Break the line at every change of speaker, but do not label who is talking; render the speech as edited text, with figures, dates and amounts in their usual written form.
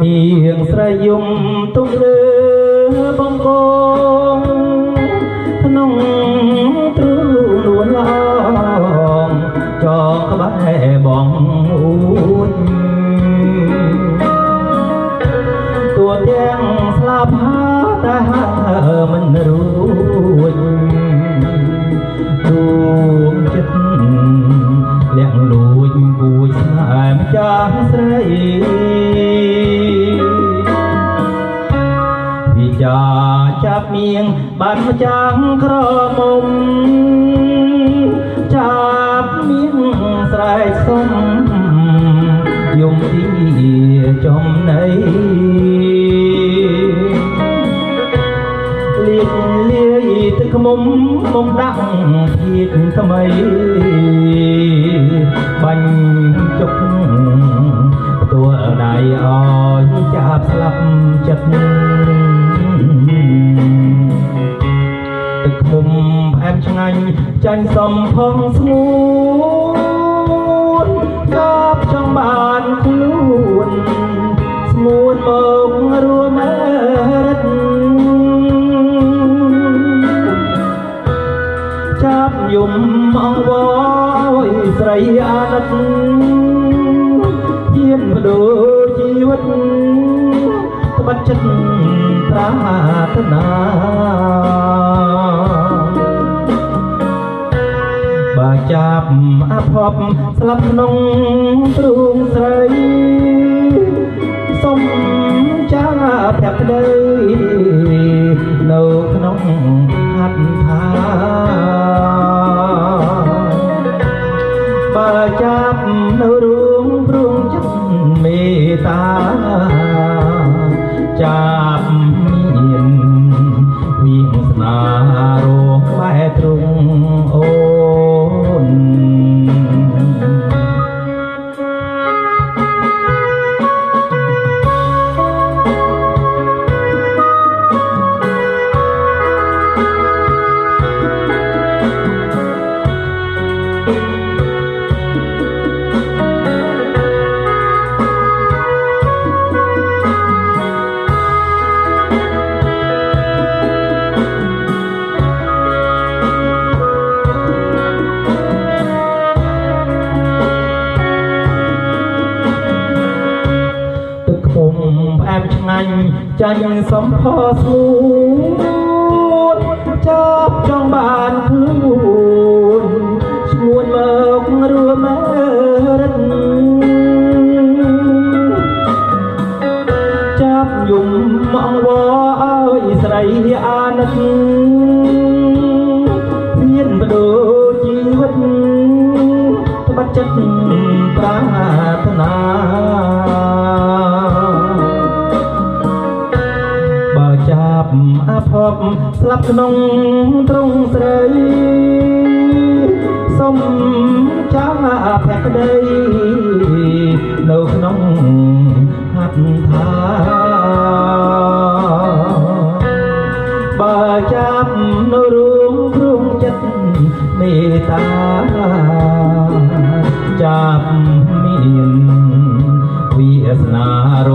នាងស្រីយំទុំលើបងកងក្នុងទ្រូងនួនឡងចងក្បែរបងអួនទួទាំងស្លាប់តែមិនរួចដួងចិត្តលាក់លួចគួចស្នេហ៍ម្ចាស់ស្រីវិចាចាប់នាងបានម្ចាស់ក្រមុំចាប់នាងស្រែកសុំយំទីចំណៃលៀកលាយទឹកខ្មុំមុំដាក់ភៀកថ្មីបាញ់ចុកទួដៃអើយចាប់ស្លាប់ចិត្តទឹកខ្មុំផ្អែមឆ្ងាញ់ចាញ់សំផងស្ងួនចាប់ចង់បានខ្លួនស្ងួនមករួមរិទ្ធចាប់យំអង្វរស្រីអាណិតហ៊ានបដូរជីវិតក្បត់ចិត្តប្រាថ្នាបើចាប់អភ័ព្វស្លាប់ក្នុងទ្រូងស្រីសុំចាភក្តីនៅក្នុងហត្ថថាបើចាប់នៅរួមព្រមចិត្តមេត្តាចាប់មានវាសនារកក្បែរទ្រង់អូនផ្អែមឆ្ងាញ់ចាញ់សំផស្ងួនចាប់ចង់បានខ្លួនឈ្មោះមករួមរិទ្ធចាប់យំអង្វរឲ្យស្រីអាណិតមានបដូរជីវិតក្បត់ចិត្តប្រាថ្នាចាប់អភ័ព្វស្លាប់ក្នុងទ្រង់ស្រីសុំចាភក្តីនៅក្នុងហត្ថថាបើចាប់នៅរួមព្រមចិត្តមេត្តាចាប់មានវាសនារ